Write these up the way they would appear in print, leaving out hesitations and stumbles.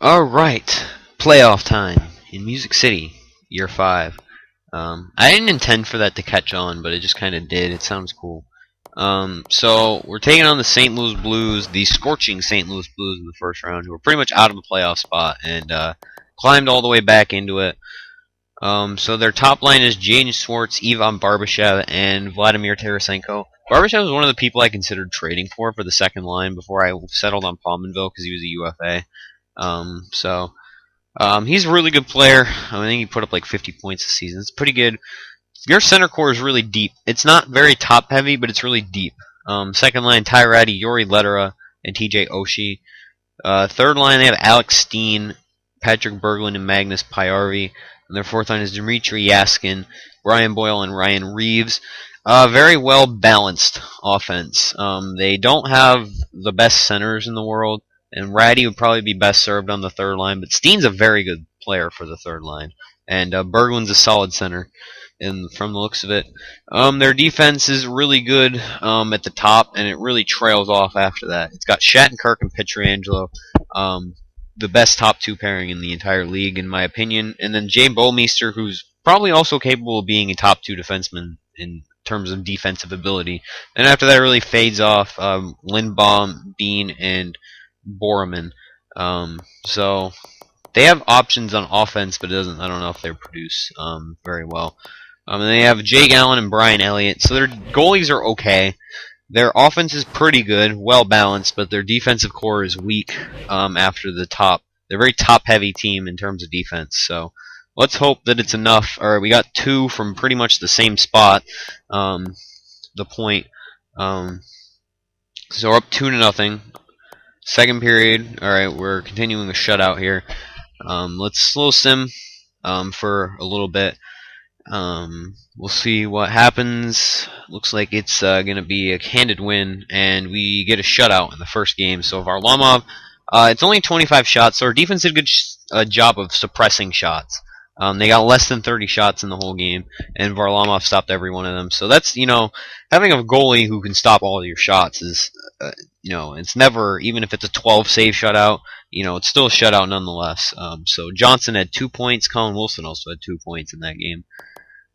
Alright, playoff time in Music City, year 5. I didn't intend for that to catch on, but it just kind of did. It sounds cool. So we're taking on the St. Louis Blues, the scorching St. Louis Blues in the first round, who were pretty much out of the playoff spot and climbed all the way back into it. So their top line is Jaden Schwartz, Ivan Barbashev, and Vladimir Tarasenko. Barbashev was one of the people I considered trading for the second line before I settled on Palmanville because he was a UFA. He's a really good player. I think he put up like 50 points this season. It's pretty good. Your center core is really deep. It's not very top heavy, but it's really deep. Second line, Ty Ratty, Yori Ledera, and TJ Oshie. Third line, they have Alex Steen, Patrick Berglund, and Magnus Pyarvi. And their fourth line is Dmitry Yaskin, Brian Boyle, and Ryan Reeves. Very well balanced offense. They don't have the best centers in the world, and Ratty would probably be best served on the third line, but Steen's a very good player for the third line, and Berglund's a solid center. And from the looks of it, their defense is really good at the top, and it really trails off after that. It's got Shattenkirk and Pietrangelo, the best top two pairing in the entire league, in my opinion. And then Jay Bouwmeester, who's probably also capable of being a top two defenseman in terms of defensive ability. And after that, it really fades off Lindbaum, Bean, and Borman. So they have options on offense, but I don't know if they produce very well. And they have Jake Allen and Brian Elliott. So their goalies are okay. Their offense is pretty good, well balanced, but their defensive core is weak after the top. They're a very top-heavy team in terms of defense. So let's hope that it's enough. All right, we got two from pretty much the same spot. The point. So we're up 2-0. Second period. All right, we're continuing a shutout here. Let's slow sim for a little bit. We'll see what happens. Looks like it's going to be a handed win, and we get a shutout in the first game. So Varlamov, it's only 25 shots, so our defense did a good job of suppressing shots. They got less than 30 shots in the whole game, and Varlamov stopped every one of them. So that's, having a goalie who can stop all of your shots is, it's never, even if it's a 12 save shutout, it's still a shutout nonetheless. So Johnson had 2 points. Colin Wilson also had 2 points in that game.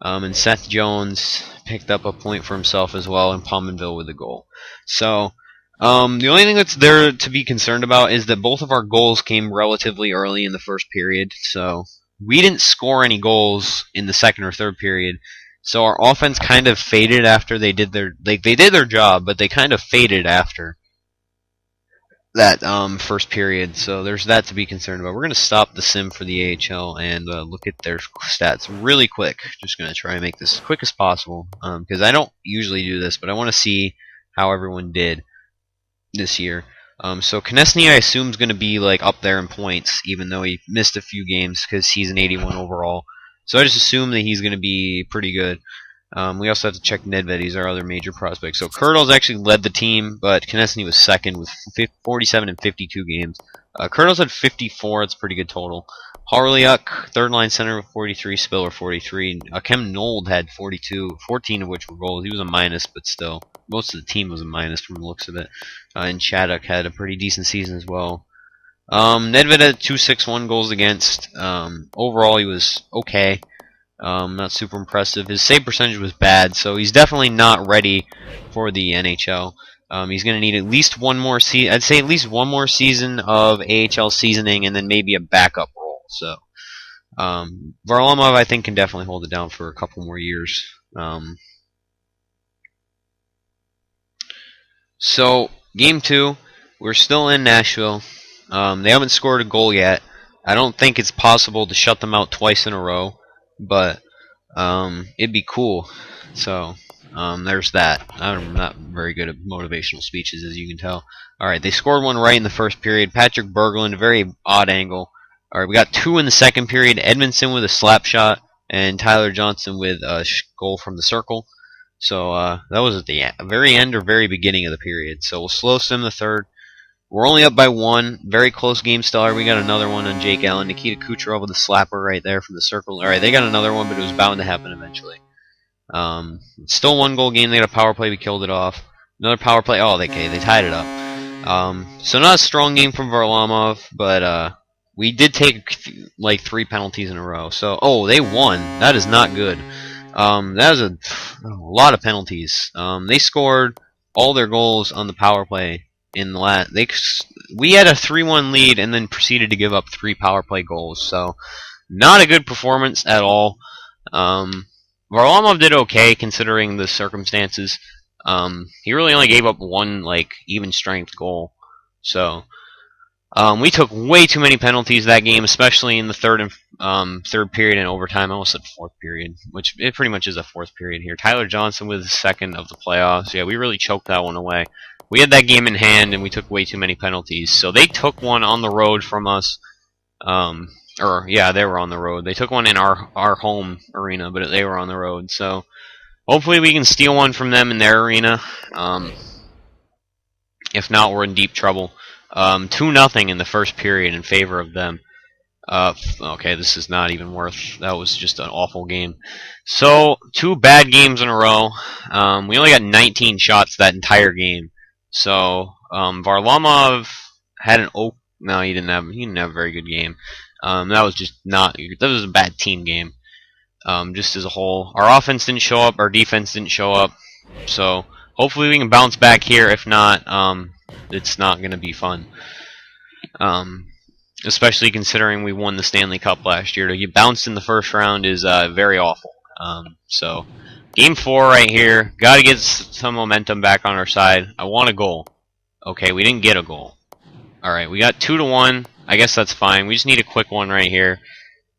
And Seth Jones picked up a point for himself as well, and Palmanville with a goal. So the only thing that's there to be concerned about is that both of our goals came relatively early in the first period. So we didn't score any goals in the second or third period. So our offense kind of faded after they did their job, but they kind of faded after that first period. So there's that to be concerned about. We're going to stop the sim for the AHL and look at their stats really quick. Just going to try and make this as quick as possible because I don't usually do this, but I want to see how everyone did this year. So Konechny, I assume, is going to be like up there in points, even though he missed a few games because he's an 81 overall. So I just assume that he's going to be pretty good. We also have to check Nedved. He's our other major prospect. So Kurtles actually led the team, but Konechny was second with 47 and 52 games. Kurtles had 54. That's a pretty good total. Harliuk, third line center with 43. Spiller 43. Kem Nold had 42, 14 of which were goals. He was a minus, but still, most of the team was a minus from the looks of it. And Chaddock had a pretty decent season as well. Nedved had 261 goals against. Overall, he was okay. Not super impressive. His save percentage was bad, so he's definitely not ready for the NHL. He's going to need at least one more season. I'd say at least one more season of AHL seasoning, and then maybe a backup role. So Varlamov, I think, can definitely hold it down for a couple more years. So game 2, we're still in Nashville. They haven't scored a goal yet. I don't think it's possible to shut them out twice in a row, but it'd be cool. So there's that. I'm not very good at motivational speeches, as you can tell. All right, they scored one right in the first period. Patrick Berglund, a very odd angle. All right, we got 2 in the second period. Edmondson with a slap shot, and Tyler Johnson with a goal from the circle. So that was at the very end or very beginning of the period. So we'll slow sim the third. We're only up by 1. Very close game still. We got another one on Jake Allen. Nikita Kucherov with a slapper right there from the circle. All right, they got another one, but it was bound to happen eventually. Still 1-goal game. They got a power play. We killed it off. Another power play. Oh, they tied it up. So not a strong game from Varlamov, but we did take like 3 penalties in a row. So, oh, they won. That is not good. That was a lot of penalties. They scored all their goals on the power play in the last. We had a 3-1 lead and then proceeded to give up 3 power play goals. So, not a good performance at all. Varlamov did okay considering the circumstances. He really only gave up 1 like even strength goal. So. We took way too many penalties that game, especially in the third period and overtime. I almost said fourth period, which it pretty much is a fourth period here. Tyler Johnson with his second of the playoffs. Yeah, we really choked that one away. We had that game in hand, and we took way too many penalties. So they took one on the road from us. Yeah, they were on the road. They took one in our home arena, but they were on the road. So hopefully we can steal one from them in their arena. If not, we're in deep trouble. 2-0 in the first period in favor of them. Okay, this is not even worth. That was just an awful game. So 2 bad games in a row. We only got 19 shots that entire game. So Varlamov had an no, he didn't have a very good game. That was just not. That was a bad team game. Just as a whole, our offense didn't show up. Our defense didn't show up. So hopefully we can bounce back here. If not, it's not going to be fun. Especially considering we won the Stanley Cup last year. To get bounced in the first round is very awful. So, Game 4 right here. Got to get some momentum back on our side. I want a goal. Okay, we didn't get a goal. Alright, we got 2-1. I guess that's fine. We just need a quick one right here.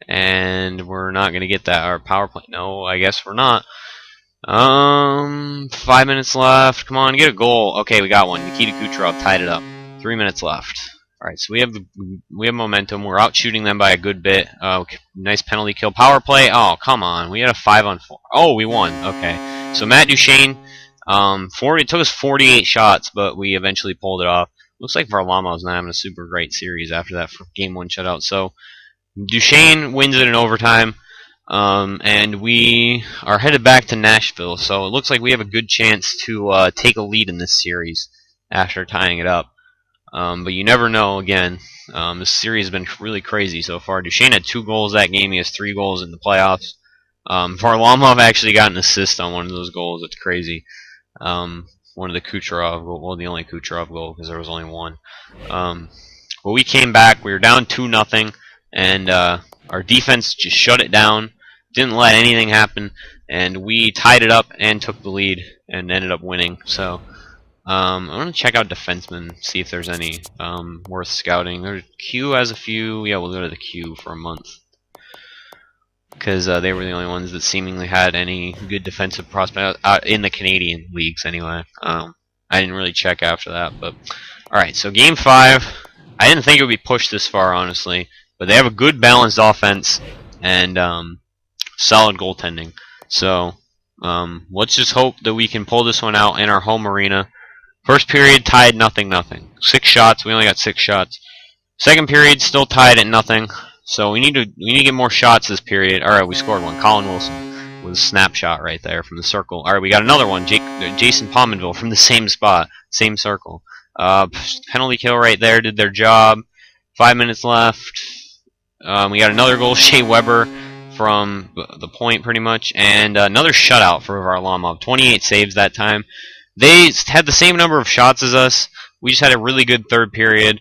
And we're not going to get that. Our power play. No, I guess we're not. 5 minutes left. Come on, get a goal. Okay, we got one. Nikita Kucherov tied it up. 3 minutes left. All right, so we have momentum. We're out shooting them by a good bit. Nice penalty kill. Power play. Oh, come on. We had a 5-on-4. Oh, we won. Okay. So Matt Duchene, it took us 48 shots, but we eventually pulled it off. Looks like Varlamov's not having a super great series after that Game 1 shutout. So Duchene wins it in overtime. And we are headed back to Nashville, so it looks like we have a good chance to take a lead in this series after tying it up. But you never know. Again, this series has been really crazy so far. Duchene had 2 goals that game. He has 3 goals in the playoffs. Varlamov actually got an assist on one of those goals. It's crazy. One of the Kucherov, well, the only Kucherov goal because there was only one. But we came back. We were down 2-0, and our defense just shut it down. Didn't let anything happen, and we tied it up and took the lead and ended up winning. So I'm going to check out defensemen, see if there's any worth scouting. Q has a few. Yeah, we'll go to the Q for a month because they were the only ones that seemingly had any good defensive prospects in the Canadian leagues anyway. I didn't really check after that. But alright, so Game 5. I didn't think it would be pushed this far, honestly. But they have a good balanced offense and solid goaltending. So let's just hope that we can pull this one out in our home arena. First period tied 0-0. 6 shots. We only got 6 shots. Second period still tied at 0. So we need to get more shots this period. All right, we scored one. Colin Wilson with a snapshot right there from the circle. All right, we got another one. Jason Pominville from the same spot, same circle. Penalty kill right there. Did their job. 5 minutes left. We got another goal, Shea Weber from the point pretty much, and another shutout for Varlamov. 28 saves that time. They had the same number of shots as us. We just had a really good third period,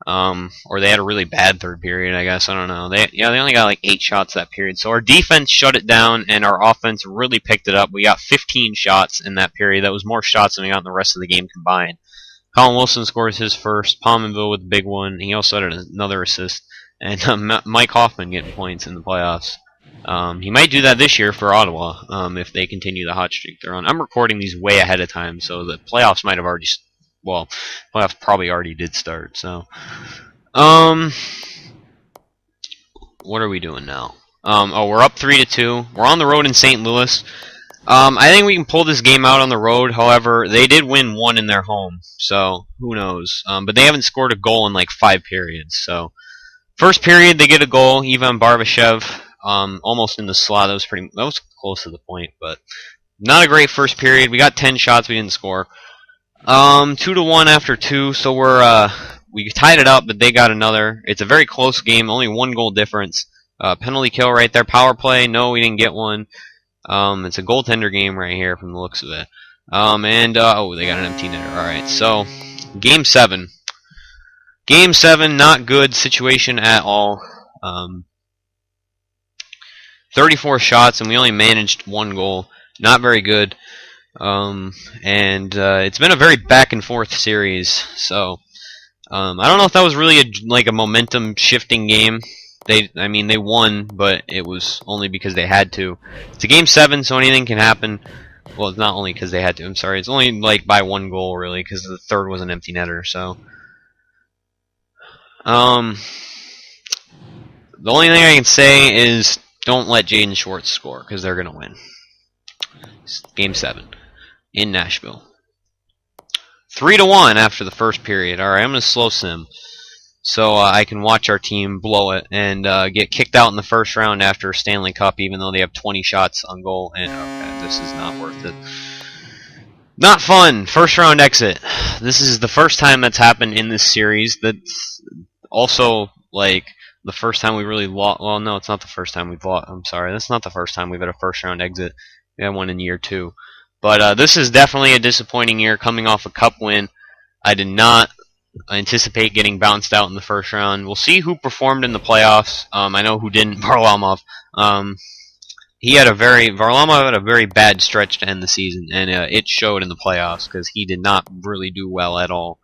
or they had a really bad third period, I guess. I don't know. They only got like 8 shots that period. So our defense shut it down, and our offense really picked it up. We got 15 shots in that period. That was more shots than we got in the rest of the game combined. Colin Wilson scores his first. Pominville with the big one. He also had another assist. And Mike Hoffman getting points in the playoffs. He might do that this year for Ottawa if they continue the hot streak they're on. I'm recording these way ahead of time, so the playoffs might have already. Well, playoffs probably already did start. So, what are we doing now? We're up 3-2. We're on the road in St. Louis. I think we can pull this game out on the road. However, they did win 1 in their home, so who knows? But they haven't scored a goal in like 5 periods. So, first period they get a goal. Ivan Barbashev, almost in the slot. That was close to the point, but not a great first period. We got 10 shots. We didn't score. 2-1 after 2. So we're we tied it up, but they got another. It's a very close game, only 1 goal difference. Penalty kill right there. Power play, no, we didn't get one. It's a goaltender game right here from the looks of it. Oh, they got an empty netter. All right, so Game 7. Game 7, not good situation at all. 34 shots, and we only managed 1 goal. Not very good. It's been a very back and forth series. So I don't know if that was really a momentum shifting game. They won, but it was only because they had to. It's a Game 7, so anything can happen. Well, it's not only because they had to. I'm sorry. It's only by 1 goal really, because the third was an empty netter. So the only thing I can say is don't let Jaden Schwartz score, because they're gonna win. It's Game 7 in Nashville. 3-1 after the first period. All right, I'm gonna slow sim so I can watch our team blow it and get kicked out in the first round after Stanley Cup, even though they have 20 shots on goal. And okay, this is not worth it. Not fun. First round exit. This is the first time that's happened in this series. That's also the first time we really lost. Well, no, it's not the first time we've lost. I'm sorry, that's not the first time we've had a first round exit. We had one in year 2. But this is definitely a disappointing year coming off a cup win. I did not anticipate getting bounced out in the first round. We'll see who performed in the playoffs. I know who didn't. Varlamov. Varlamov had a very bad stretch to end the season, and it showed in the playoffs because he did not really do well at all.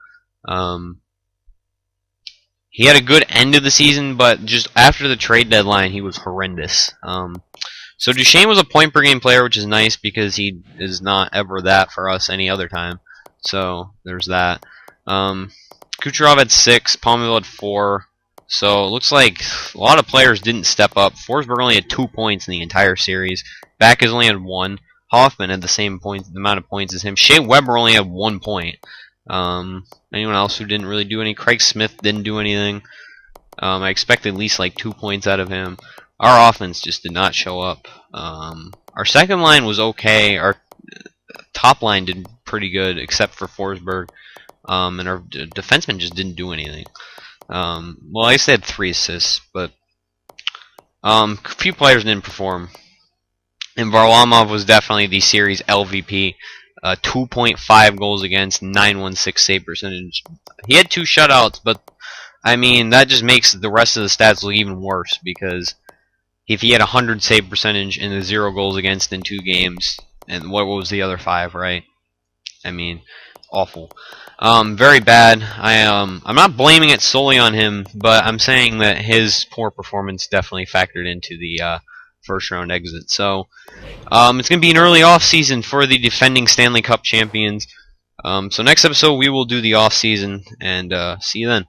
He had a good end of the season, but just after the trade deadline, he was horrendous. So Duchesne was a point per game player, which is nice because he is not ever that for us any other time. So there's that. Kucherov had 6, Palmville had 4. So it looks like a lot of players didn't step up. Forsberg only had 2 points in the entire series. Backes only had 1. Hoffman had the amount of points as him. Shea Weber only had 1 point. Anyone else who didn't really do any? Craig Smith didn't do anything. I expected at least 2 points out of him. Our offense just did not show up. Our second line was okay. Our top line did pretty good, except for Forsberg. And our defensemen just didn't do anything. Well, I guess they had 3 assists, but a few players didn't perform. And Varlamov was definitely the series LVP. 2.5 goals against, 916 save percentage. He had 2 shutouts, but that just makes the rest of the stats look even worse, because if he had 100 save percentage and 0 goals against in 2 games, and what was the other 5, right? Awful. Very bad. I'm not blaming it solely on him, but I'm saying that his poor performance definitely factored into the first round exit. So it's going to be an early off season for the defending Stanley Cup champions. So next episode we will do the off season, and see you then.